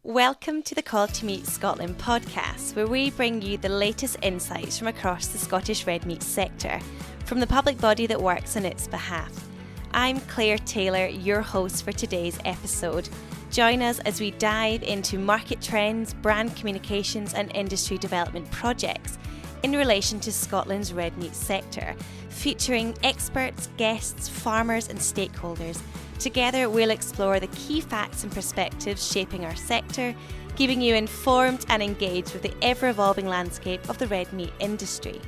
Welcome to the Call to Meat Scotland podcast, where we bring you the latest insights from across the Scottish red meat sector, from the public body that works on its behalf. I'm Claire Taylor, your host for today's episode. Join us as we dive into market trends, brand communications and industry development projects in relation to Scotland's red meat sector, featuring experts, guests, farmers and stakeholders. Together, we'll explore the key facts and perspectives shaping our sector, keeping you informed and engaged with the ever-evolving landscape of the red meat industry.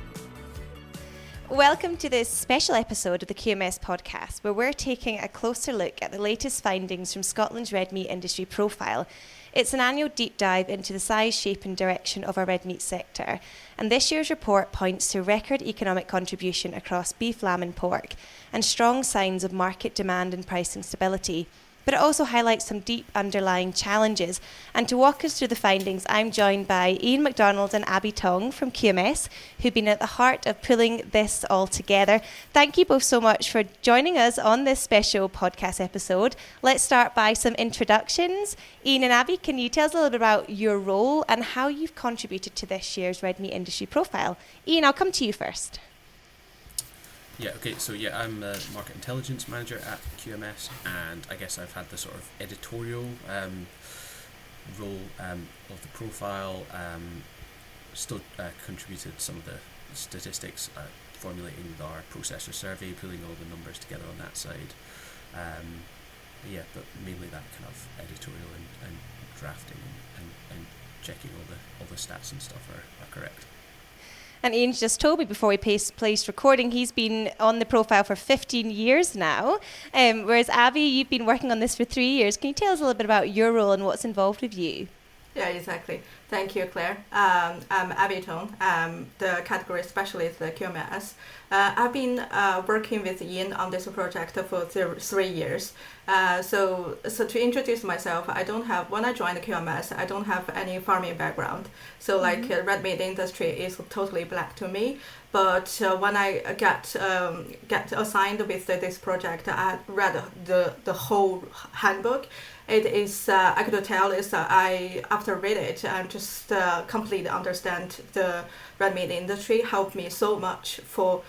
Welcome to this special episode of the QMS podcast, where we're taking a closer look at the latest findings from Scotland's red meat industry profile. It's an annual deep dive into the size, shape and direction of our red meat sector, and this year's report points to record economic contribution across beef, lamb and pork, and strong signs of market demand and pricing stability. But it also highlights some deep underlying challenges. And to walk us through the findings, I'm joined by Macdonald and Abby Tong from QMS, who've been at the heart of pulling this all together. Thank you both so much for joining us on this special podcast episode. Let's start by some introductions. Ian and Abby, can you tell us a little bit about your role and how you've contributed to this year's red meat industry profile? Ian, I'll come to you first. I'm a market intelligence manager at QMS, and I guess I've had the sort of editorial role of the profile, still contributed some of the statistics, formulating our processor survey, pulling all the numbers together on that side. But mainly that kind of editorial and drafting and checking all the stats and stuff are correct. And Ian just told me before we placed recording, he's been on the profile for 15 years now, whereas Abby, you've been working on this for 3 years. Can you tell us a little bit about your role and what's involved with you? Yeah, exactly. Thank you, Claire. I'm Abby Tong. I'm the category specialist at QMS. I've been working with Ian on this project for 3 years. So to introduce myself, when I joined QMS, I don't have any farming background. So red meat industry is totally black to me. But when I get assigned with this project, I read the whole handbook. It is, I could tell is after read it, I just completely understand the red meat industry, helped me so much for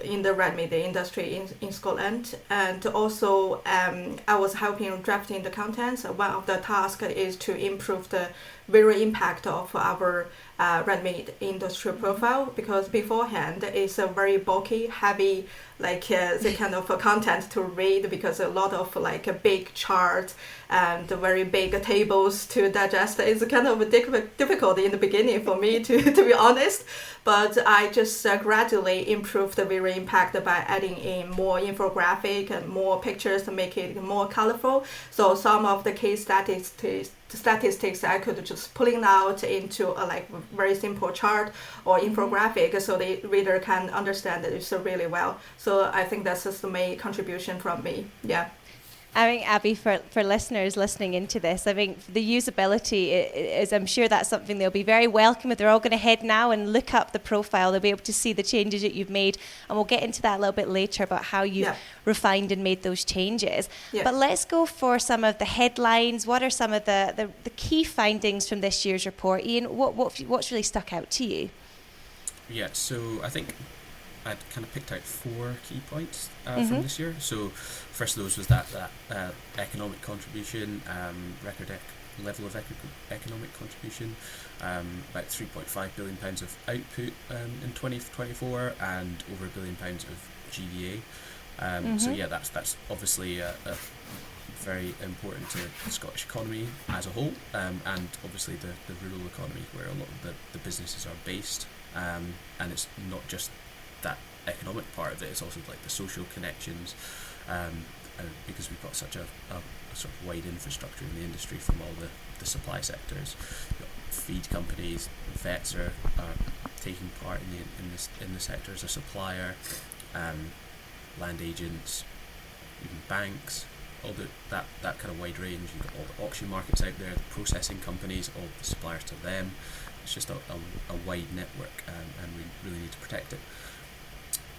in the red meat industry in Scotland. And also I was helping drafting the contents. One of the tasks is to improve the visual impact of our red meat industry profile, because beforehand it's a very bulky, heavy, the kind of content to read, because a lot of a big chart and very big tables to digest. It's kind of difficult in the beginning for me to be honest, but I just gradually improved the visual impact by adding in more infographic and more pictures to make it more colorful. So some of the case statistics I could just pulling out into a very simple chart or infographic, so the reader can understand it really well. So I think that's just the main contribution from me. Yeah. I think, Abby, for listeners listening into this, I think the usability is, I'm sure that's something they'll be very welcome if they're all going to head now and look up the profile. They'll be able to see the changes that you've made, and we'll get into that a little bit later about how you've refined and made those changes. Yeah. But let's go for some of the headlines. What are some of the key findings from this year's report? Ian, what's really stuck out to you? Yeah, so I think I'd kind of picked out 4 key points from this year. So first of those was that economic contribution, record level of economic contribution, about £3.5 billion of output in 2024 and over £1 billion of GVA. So yeah, that's obviously very important to the Scottish economy as a whole, and obviously the rural economy where a lot of the businesses are based, and it's not just that economic part of it, it's also the social connections, because we've got such a sort of wide infrastructure in the industry from all the supply sectors. Feed companies, vets are taking part in the sector as a supplier, land agents, even banks, all that kind of wide range. You've got all the auction markets out there, the processing companies, all the suppliers to them. It's just a wide network, and we really need to protect it.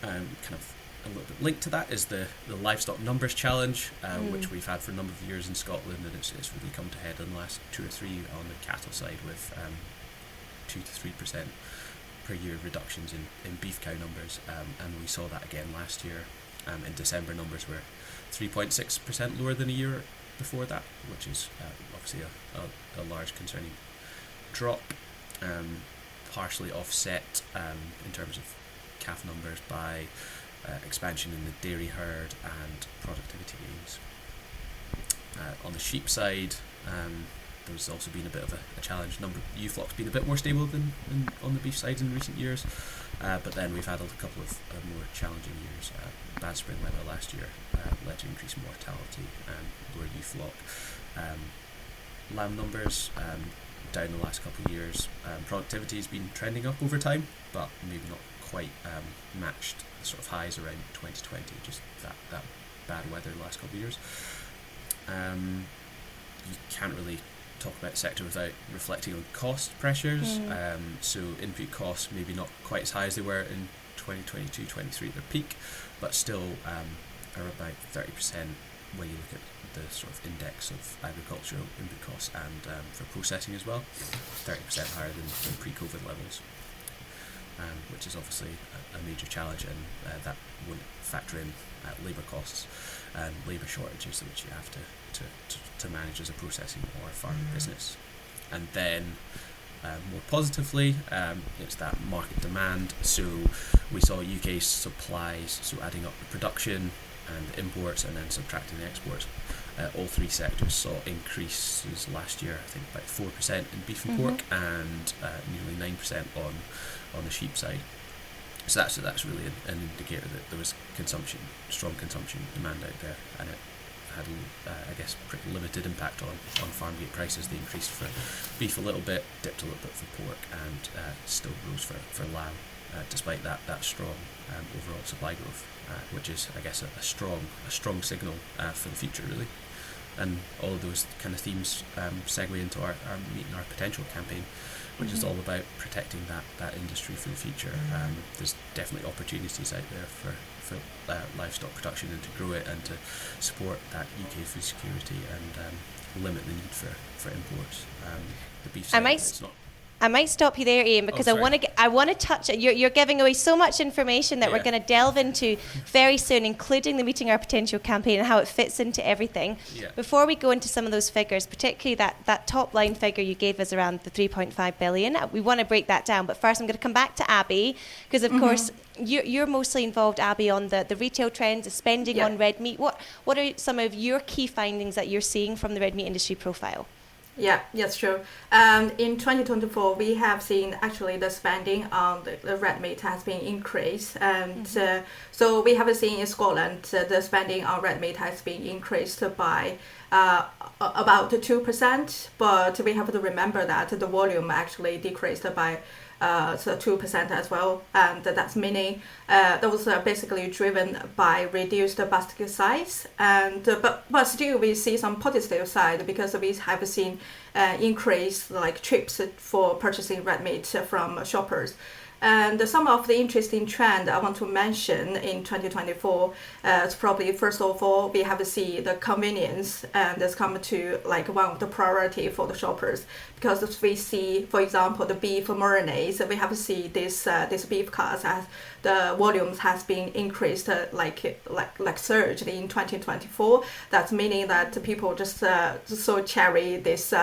Kind of a little bit linked to that is the livestock numbers challenge, which we've had for a number of years in Scotland, and it's really come to head in the last 2 or 3 on the cattle side with 2 to 3% per year reductions in beef cow numbers, and we saw that again last year. In December, numbers were 3.6% lower than a year before that, which is obviously a large concerning drop, partially offset in terms of calf numbers by expansion in the dairy herd and productivity gains. On the sheep side, there's also been a bit of a challenge. Number of ewe flocks been a bit more stable than on the beef side in recent years, but then we've had a couple of more challenging years. Bad spring weather last year led to increased mortality and lower ewe flock. Lamb numbers down the last couple of years. Productivity has been trending up over time, but maybe not quite matched the sort of highs around 2020, just that bad weather the last couple of years. You can't really talk about the sector without reflecting on cost pressures. So input costs maybe not quite as high as they were in 2022-23 at their peak, but still are about 30% when you look at the sort of index of agricultural input costs, and for processing as well, 30% higher than pre-COVID levels, which is obviously a major challenge, and that wouldn't factor in labour costs and labour shortages which you have to manage as a processing or farming business. And then more positively, it's that market demand. So we saw UK supplies, so adding up the production and the imports and then subtracting the exports, all three sectors saw increases last year, I think about 4% in beef and pork, and nearly 9% on the sheep side. So that's really an indicator that there was strong consumption demand out there, and it had, I guess, pretty limited impact on farm gate prices. They increased for beef a little bit, dipped a little bit for pork, and still rose for lamb, despite that strong overall supply growth, which is, I guess, a strong signal for the future, really. And all of those kind of themes segue into our Meeting Our Potential campaign, which is all about protecting that industry for the future. There's definitely opportunities out there for livestock production and to grow it and to support that UK food security and limit the need for imports. The beef side, it's not. I might stop you there, Ian, because I want to touch. You're giving away so much information that we're going to delve into very soon, including the Meeting Our Potential campaign and how it fits into everything. Yeah. Before we go into some of those figures, particularly that top line figure you gave us around the 3.5 billion, we want to break that down. But first, I'm going to come back to Abby, because of course you're mostly involved, Abby, on the retail trends, the spending on red meat. What are some of your key findings that you're seeing from the red meat industry profile? Yeah, yes, true. In 2024, we have seen actually the spending on the red meat has been increased. And so we have seen in Scotland, the spending on red meat has been increased by about 2%. But we have to remember that the volume actually decreased by 2% as well, and that's meaning that was basically driven by reduced basket size, and but still we see some positive side, because we have seen increase like trips for purchasing red meat from shoppers. And some of the interesting trend I want to mention in 2024 is probably, first of all, we have to see the convenience, and that's come to like one of the priority for the shoppers, because we see, for example, the beef marinades, we have to see this beef cuts as the volumes has been increased like surged in 2024. That's meaning that people just so cherish this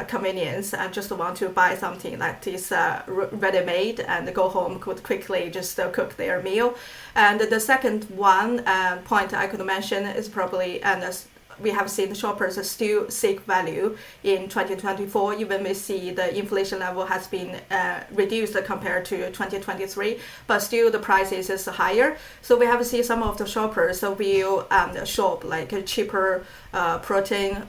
convenience and just want to buy something that is ready-made and go home, could quickly just cook their meal. And the second one point I could mention is probably, we have seen the shoppers still seek value in 2024, even we see the inflation level has been reduced compared to 2023, but still the prices is higher. So we have seen some of the shoppers will shop like cheaper protein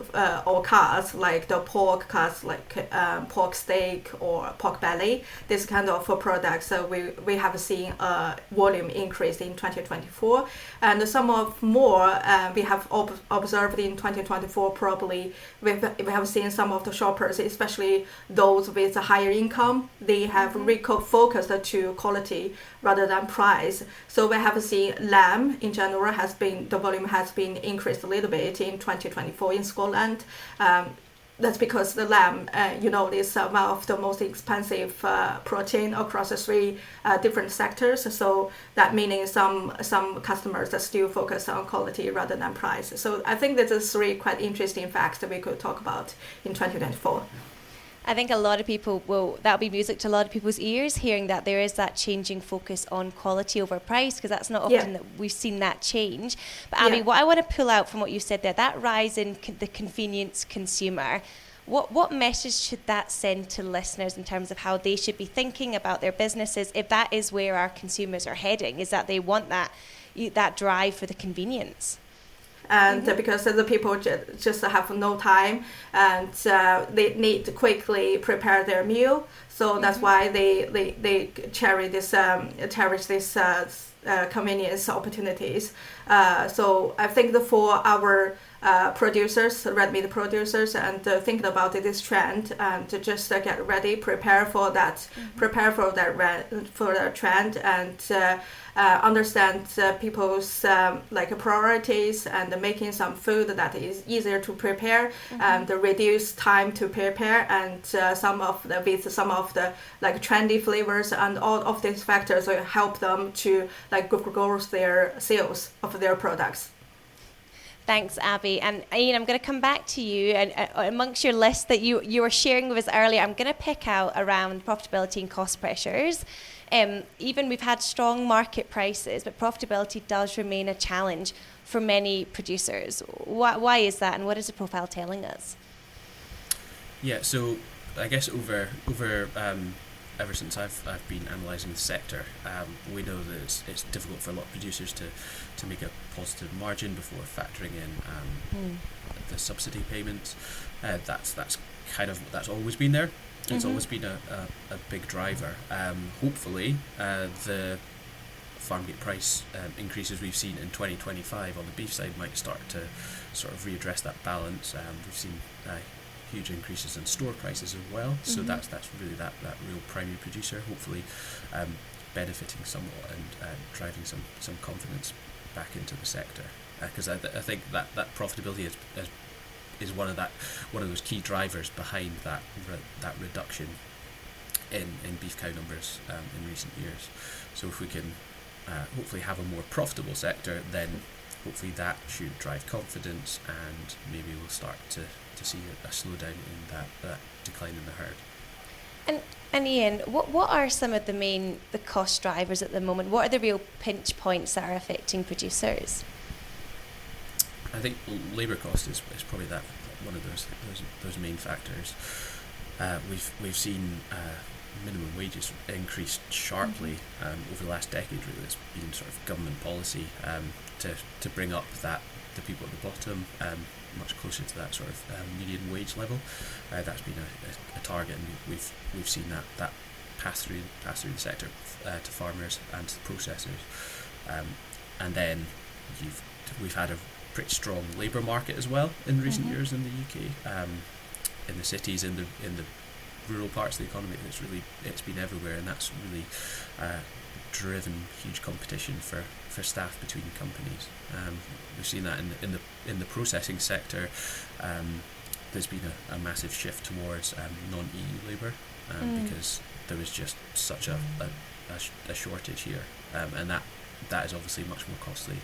or cuts, like the pork cuts, like pork steak or pork belly, this kind of products. So we have seen a volume increase in 2024, and some of more we have observed in 2024, probably we have seen some of the shoppers, especially those with a higher income, they have focused to quality rather than price. So we have seen lamb in general the volume has been increased a little bit in 2024 in Scotland. That's because the lamb, is one of the most expensive protein across the three different sectors. So that meaning some customers are still focused on quality rather than price. So I think that is three quite interesting facts that we could talk about in 2024. I think a lot of people that'll be music to a lot of people's ears, hearing that there is that changing focus on quality over price, because that's not often that we've seen that change. But Abby, what I want to pull out from what you said there, that rise in the convenience consumer, what message should that send to listeners in terms of how they should be thinking about their businesses if that is where our consumers are heading, is that they want that drive for the convenience? And because the people just have no time, and they need to quickly prepare their meal, so that's why they cherish this convenience opportunities. So I think for our producers, red meat producers, and thinking about this trend, and to just get ready, prepare for that trend, and understand people's priorities, and making some food that is easier to prepare, and reduce time to prepare, and some of the trendy flavors, and all of these factors will help them to grow their sales of their products. Thanks, Abby. And Ian, I'm going to come back to you. And amongst your list that you were sharing with us earlier, I'm going to pick out around profitability and cost pressures. Even we've had strong market prices, but profitability does remain a challenge for many producers. Why is that, and what is the profile telling us? Yeah, so I guess over ever since I've been analysing the sector, we know that it's difficult for a lot of producers to make a positive margin before factoring in the subsidy payments. That's always been there. It's always been a big driver. Hopefully, the farm gate price increases we've seen in 2025 on the beef side might start to sort of readdress that balance. We've seen huge increases in store prices as well, so that's really that real primary producer hopefully benefiting somewhat and driving some confidence back into the sector, because I think that profitability is one of those key drivers behind that reduction in beef cow numbers in recent years. So if we can hopefully have a more profitable sector, then hopefully that should drive confidence, and maybe we'll start to see a slowdown in that decline in the herd. And Ian, what are some of the cost drivers at the moment? What are the real pinch points that are affecting producers? I think labour cost is probably one of those main factors. We've seen minimum wages increase sharply over the last decade. Really, it's been sort of government policy to bring up the people at the bottom much closer to that sort of median wage level. That's been a target, and we've seen that pass through the sector to farmers and to the processors, and then we've had a pretty strong labour market as well in recent years in the UK, in the cities, in the rural parts of the economy. It's been everywhere, and that's really driven huge competition for staff between companies. We've seen that in the processing sector. There's been a massive shift towards non-EU labour because there was just such a shortage here, and that is obviously much more costly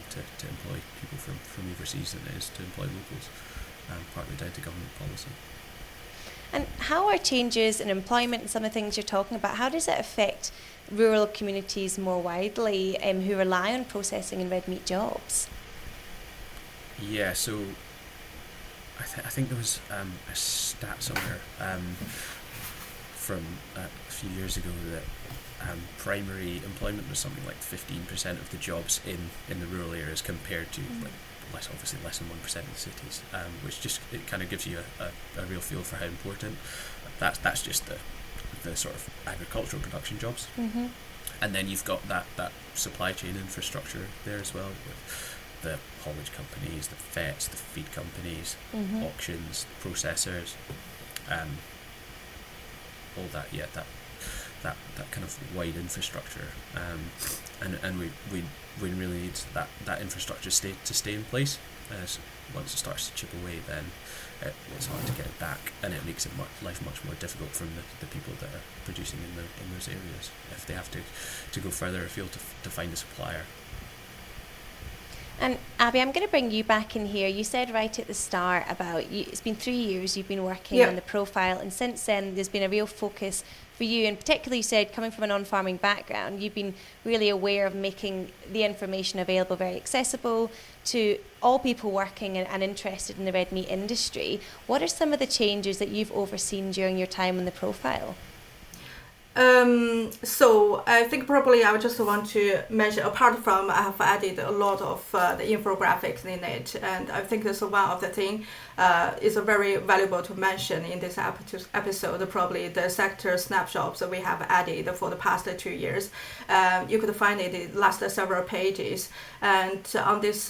to employ people from overseas than it is to employ locals, partly down to government policy. And how are changes in employment and some of the things you're talking about, how does it affect rural communities more widely who rely on processing and red meat jobs? Yeah, so I think there was a stat somewhere from a few years ago that primary employment was something like 15% of the jobs in the rural areas, compared to less than 1% in the cities, which just it kind of gives you a real feel for how important that's just the sort of agricultural production jobs. And then you've got that supply chain infrastructure there as well, with the haulage companies, the vets, the feed companies, auctions, processors, all that. Yeah, that kind of wide infrastructure, and we really need that infrastructure to stay in place. As once it starts to chip away, then it's hard to get it back, and it makes life much more difficult for the people that are producing in those areas if they have to go further afield to find a supplier. And Abby, I'm going to bring you back in here. You said right at the start about it's been 3 years you've been working on the profile, and since then there's been a real focus for you, and particularly you said coming from a non-farming background, you've been really aware of making the information available very accessible to all people working and interested in the red meat industry. What are some of the changes that you've overseen during your time on the profile? So I think probably I would just want to mention, apart from I have added a lot of the infographics in it, and I think that's one of the thing is very valuable to mention in this episode, probably the sector snapshots that we have added for the past 2 years. You could find it in the last several pages, and on this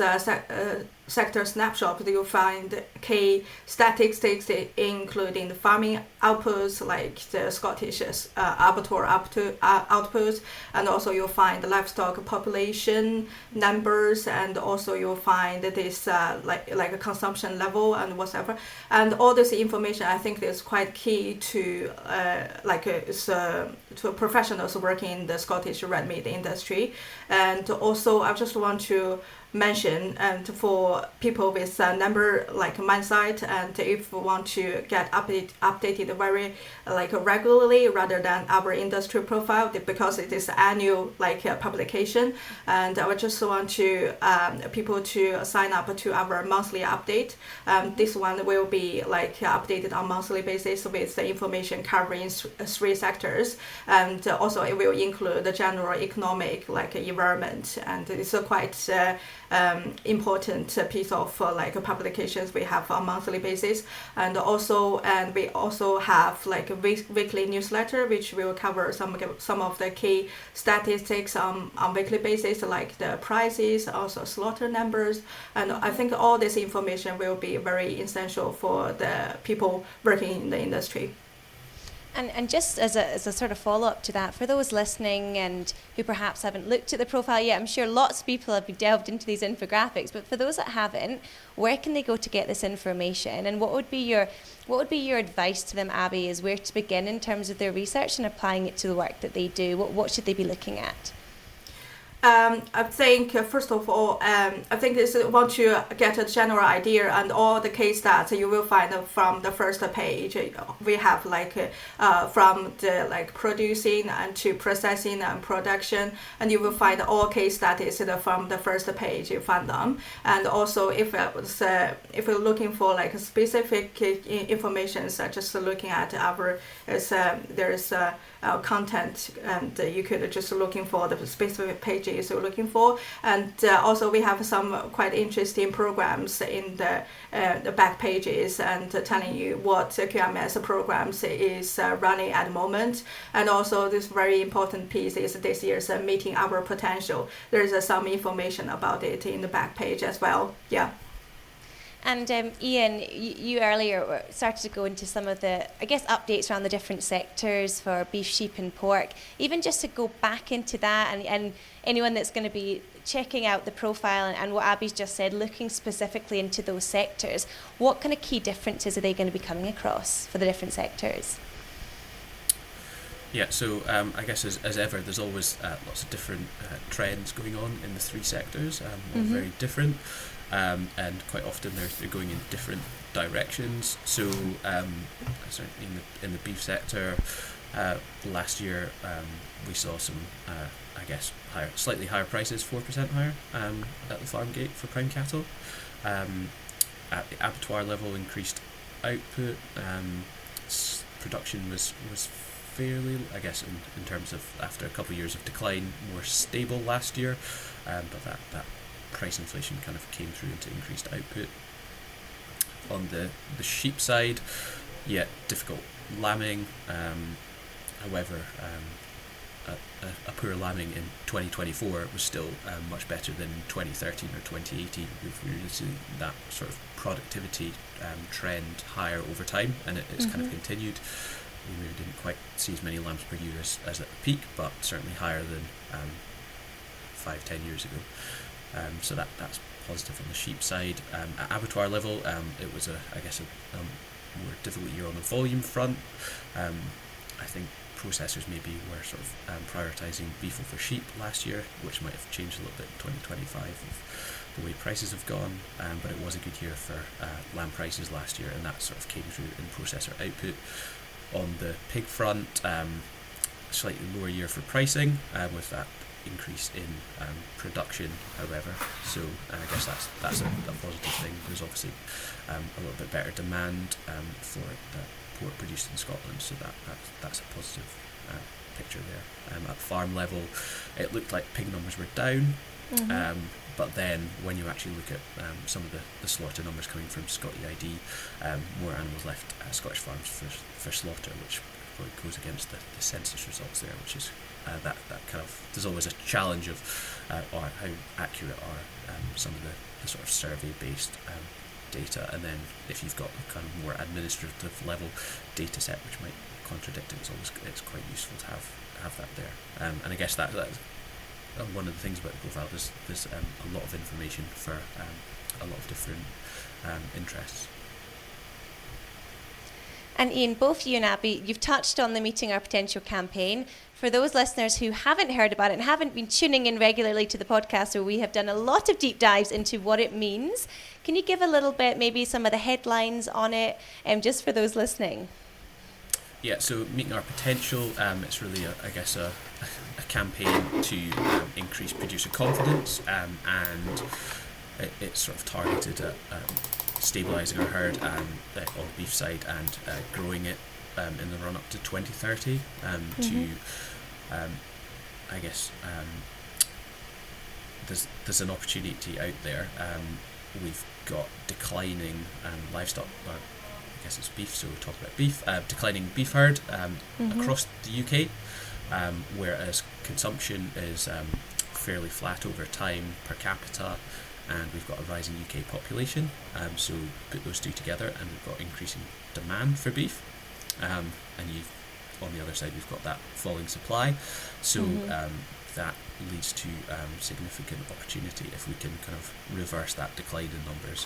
sector snapshot, you'll find key statistics, including the farming outputs, like the Scottish abattoir outputs, and also you'll find the livestock population numbers, and also you'll find this like a consumption level and whatever. And all this information, I think, is quite key to to professionals working in the Scottish red meat industry. And also, I just want to mention, and for people with a number mindset, and if we want to get updated very regularly rather than our industry profile, because it is annual publication, and I would just want to people to sign up to our monthly update. This one will be updated on monthly basis with the information covering 3 sectors, and also it will include the general economic environment, and it's a quite important piece of publications we have on monthly basis. And we also have a weekly newsletter which will cover some of the key statistics on weekly basis, like the prices, also slaughter numbers, and I think all this information will be very essential for the people working in the industry. And just as a sort of follow-up to that, for those listening and who perhaps haven't looked at the profile yet, I'm sure lots of people have delved into these infographics, but for those that haven't, where can they go to get this information? And what would be your advice to them, Abby, is where to begin in terms of their research and applying it to the work that they do? What should they be looking at? I think first of all, I think is want to get a general idea, and all the case stats you will find from the first page. We have from the producing and to processing and production, and you will find all case studies from the first page. You find them, and also if you're looking for specific information, such as looking at our there's content, and you could just looking for the specific pages you're looking for. And also we have some quite interesting programs in the back pages, and telling you what QMS programs is running at the moment. And also this very important piece is this year's Meeting Our Potential. There's some information about it in the back page as well. Yeah. And Ian, you earlier started to go into some of the, I guess, updates around the different sectors for beef, sheep and pork. Even just to go back into that, and anyone that's going to be checking out the profile and what Abby's just said, looking specifically into those sectors, what kind of key differences are they going to be coming across for the different sectors? Yeah, so I guess as ever, there's always lots of different trends going on in the 3 sectors, all very different. And quite often they're going in different directions. So certainly in the beef sector, last year we saw some, I guess, slightly higher prices, 4% higher at the farm gate for prime cattle. At the abattoir level, increased output. Production was fairly, I guess, in terms of after a couple of years of decline, more stable last year. But that price inflation kind of came through into increased output. On the sheep side, difficult lambing. However, a poor lambing in 2024 was still much better than 2013 or 2018. We've really seen that sort of productivity trend higher over time, and it's kind of continued. We maybe didn't quite see as many lambs per year as at the peak, but certainly higher than 5-10 years ago. So that's positive on the sheep side. At abattoir level, it was a more difficult year on the volume front. I think processors maybe were sort of prioritising beef over sheep last year, which might have changed a little bit in 2025 with the way prices have gone, but it was a good year for lamb prices last year, and that sort of came through in processor output. On the pig front, slightly lower year for pricing, with that increase in production, however. So I guess that's a positive thing. There's obviously a little bit better demand for the pork produced in Scotland, so that's a positive picture there. At farm level, it looked like pig numbers were down, but then when you actually look at some of the slaughter numbers coming from Scotty ID, more animals left Scottish farms for slaughter, which probably goes against the census results there, which is that kind of, there's always a challenge of or how accurate are some of the sort of survey based data, and then if you've got a kind of more administrative level data set which might contradict it, it's quite useful to have that there. And I guess that's one of the things about the profile. There's a lot of information for a lot of different interests. And Ian, both you and Abby, you've touched on the Meeting Our Potential campaign. For those listeners who haven't heard about it and haven't been tuning in regularly to the podcast, where we have done a lot of deep dives into what it means, can you give a little bit, maybe some of the headlines on it, just for those listening? Yeah, so Meeting Our Potential, it's really, a campaign to increase producer confidence, and it's sort of targeted at stabilising our herd on the beef side and growing it in the run up to 2030 to there's an opportunity out there. We've got declining livestock, I guess it's beef, so we'll talk about beef, declining beef herd across the UK, whereas consumption is fairly flat over time per capita, and we've got a rising UK population, so put those two together and we've got increasing demand for beef, and on the other side we've got that falling supply, so that leads to significant opportunity if we can kind of reverse that decline in numbers,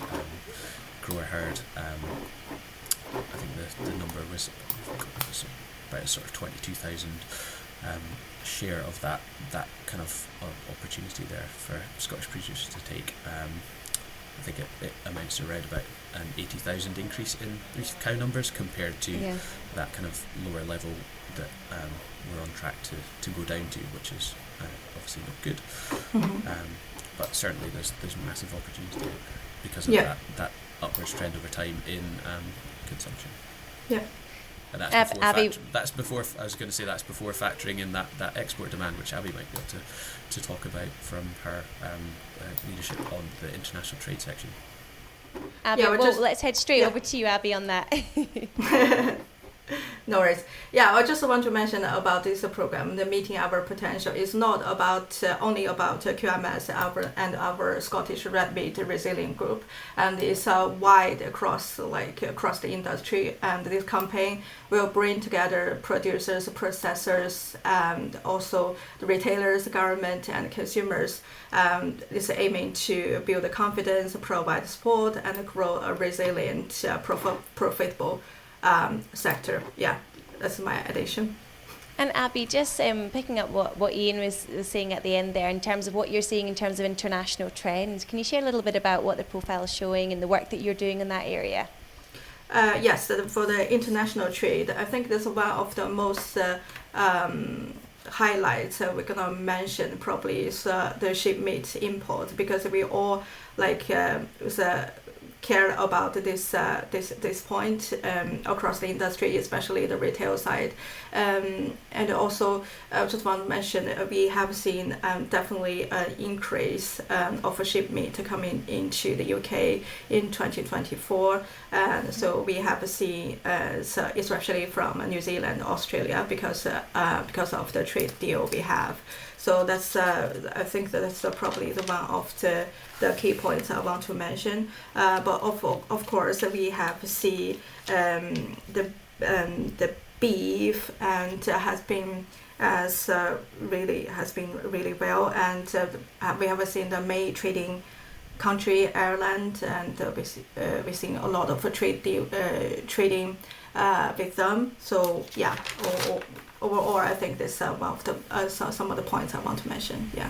grow our herd. I think the number was about a sort of 22,000 share of that kind of opportunity there for Scottish producers to take. I think it amounts to around about an 80,000 increase in beef cow numbers compared to that kind of lower level that we're on track to go down to, which is obviously not good. But certainly there's massive opportunity because of that upwards trend over time in consumption. Yeah. And that's before I was going to say that's before factoring in that export demand, which Abby might be able to talk about from her leadership on the international trade section. Abby, let's head straight over to you, Abby, on that. No worries. Yeah, I just want to mention about this program, the Meeting Our Potential, is not about only about QMS and our Scottish Red Meat Resilient Group, and it's wide across the industry. And this campaign will bring together producers, processors, and also the retailers, government, and consumers. It's aiming to build confidence, provide support, and grow a resilient, profitable sector. Yeah, that's my addition. And Abby, just picking up what Ian was saying at the end there, in terms of what you're seeing in terms of international trends, can you share a little bit about what the profile is showing and the work that you're doing in that area? Yes, for the international trade, I think that's one of the most highlights we're gonna mention probably is the sheep meat import, because we all care about this point across the industry, especially the retail side. And also, I just want to mention we have seen definitely an increase of sheep meat coming into the UK in 2024, and so we have seen, so especially from New Zealand, Australia, because of the trade deal we have. So that's I think that's probably the one of the key points I want to mention. But of course we have seen the beef and has been really well, and we have seen the main trading country Ireland, and we've seen a lot of trading with them. So yeah, overall I think this is one of the some of the points I want to mention. Yeah.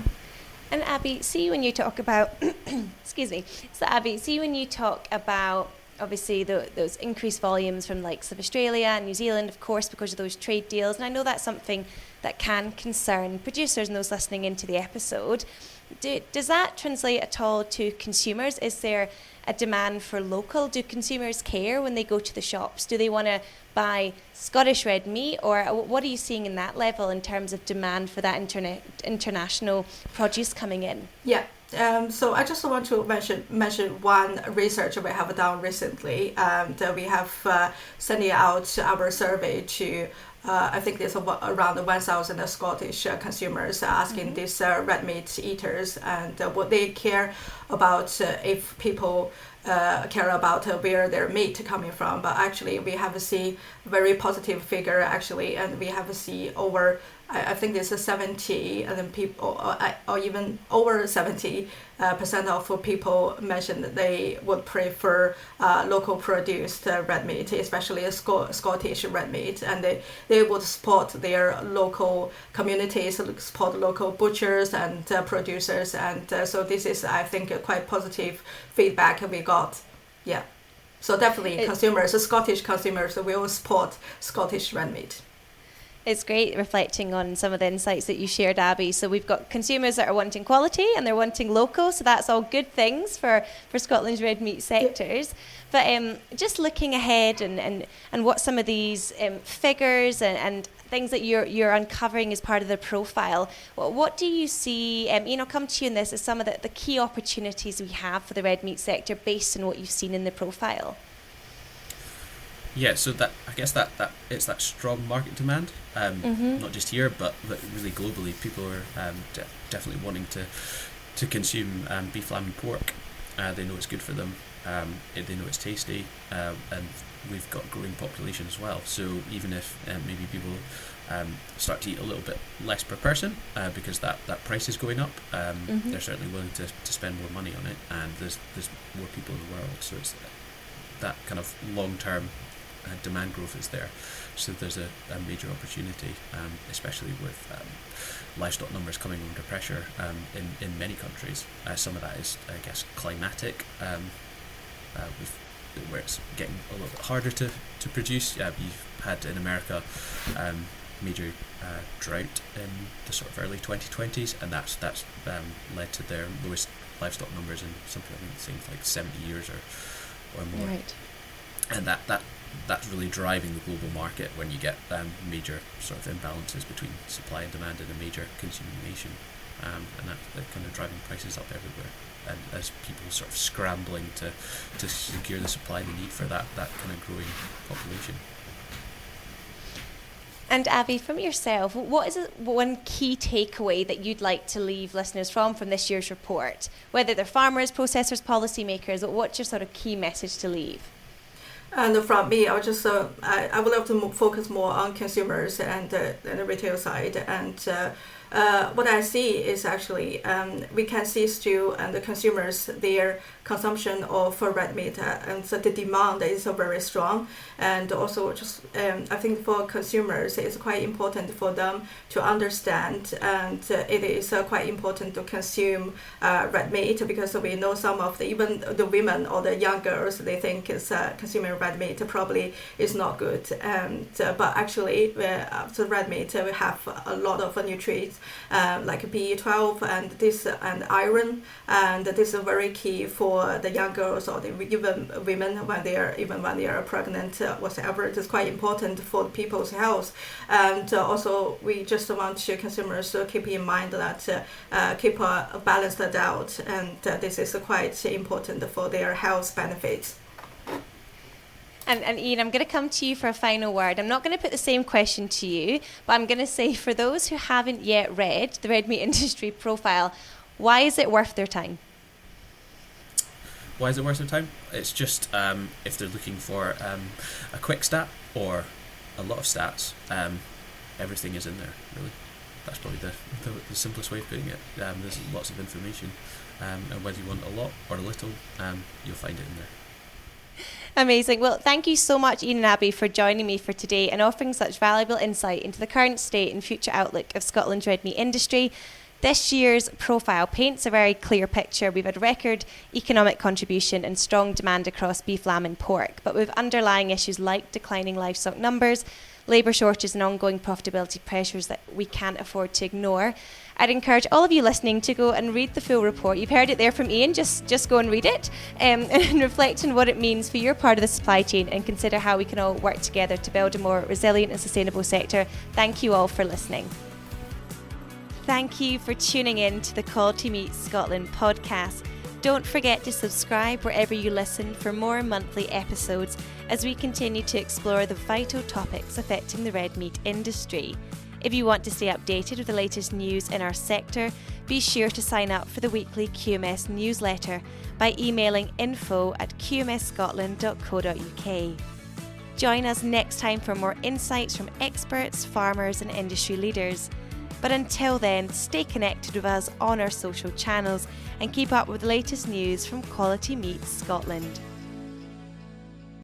And Abby, see when you talk about, excuse me, so Abby, see when you talk about obviously those increased volumes from the likes of Australia and New Zealand, of course, because of those trade deals, and I know that's something that can concern producers and those listening into the episode. Does that translate at all to consumers? Is there a demand for local? Do consumers care when they go to the shops? Do they want to buy Scottish red meat, or what are you seeing in that level in terms of demand for that international produce coming in? Yeah. So I just want to mention one research we have done recently. That we have sent out our survey to I think there's around 1,000 Scottish consumers asking these red meat eaters and what they care about, if people care about where their meat coming from. But actually we have seen very positive figure actually, and we have seen over, I think there's a 70 and then people, or even over 70% of people mentioned that they would prefer local produced red meat, especially Scottish red meat, and they would support their local communities, support local butchers and producers, and so this is, I think, a quite positive feedback we got. Yeah, so definitely Scottish consumers will support Scottish red meat. It's great reflecting on some of the insights that you shared, Abby. So we've got consumers that are wanting quality and they're wanting local, so that's all good things for Scotland's red meat sectors. But just looking ahead and what some of these figures and things that you're uncovering as part of the profile, what do you see, come to you in this, as some of the key opportunities we have for the red meat sector based on what you've seen in the profile? Yeah, so that I guess that it's that strong market demand, not just here, but really globally. People are definitely wanting to consume beef, lamb, and pork. They know it's good for them. They know it's tasty, and we've got a growing population as well. So even if maybe people start to eat a little bit less per person because that price is going up, they're certainly willing to spend more money on it, and there's more people in the world. So it's that kind of long-term demand growth is there, so there's a major opportunity, especially with livestock numbers coming under pressure in many countries. Some of that is, I guess, climatic, where it's getting a little bit harder to produce. You've had in America major drought in the sort of early 2020s, and that's led to their lowest livestock numbers in something I think seems like 70 years or more. Right. And that's really driving the global market when you get major sort of imbalances between supply and demand in a major consuming nation, and that's kind of driving prices up everywhere, and as people sort of scrambling to secure the supply they need for that kind of growing population. And Abby, from yourself, what is one key takeaway that you'd like to leave listeners from this year's report? Whether they're farmers, processors, policymakers, what's your sort of key message to leave? And from me, I would just I would love to focus more on consumers and the retail side. And what I see is actually we can see still and the consumers, their consumption of red meat, and so the demand is very strong. And also just I think for consumers it's quite important for them to understand, and it is quite important to consume red meat, because we know some of even the women or the young girls, they think is consuming red meat probably is not good, and but actually the red meat we have a lot of nutrients like B12 and iron, and this is very key for the young girls or even women when they are pregnant, whatever. It is quite important for people's health. And also we just want to consumers to keep in mind that keep a balanced diet, and this is quite important for their health benefits. And Ian, I'm going to come to you for a final word. I'm not going to put the same question to you, but I'm going to say for those who haven't yet read the red meat industry profile, why is it worth their time? Why is it worth their time? It's just if they're looking for a quick stat or a lot of stats, everything is in there, really. That's probably the simplest way of putting it. There's lots of information, and whether you want a lot or a little, you'll find it in there. Amazing. Well, thank you so much, Ian and Abby, for joining me for today and offering such valuable insight into the current state and future outlook of Scotland's red meat industry. This year's profile paints a very clear picture. We've had record economic contribution and strong demand across beef, lamb and pork, but with underlying issues like declining livestock numbers, labour shortages and ongoing profitability pressures that we can't afford to ignore. I'd encourage all of you listening to go and read the full report. You've heard it there from Ian, just go and read it and reflect on what it means for your part of the supply chain and consider how we can all work together to build a more resilient and sustainable sector. Thank you all for listening. Thank you for tuning in to the Quality Meat Scotland podcast. Don't forget to subscribe wherever you listen for more monthly episodes as we continue to explore the vital topics affecting the red meat industry. If you want to stay updated with the latest news in our sector, be sure to sign up for the weekly QMS newsletter by emailing info@qmsscotland.co.uk. Join us next time for more insights from experts, farmers and industry leaders. But until then, stay connected with us on our social channels and keep up with the latest news from Quality Meat Scotland.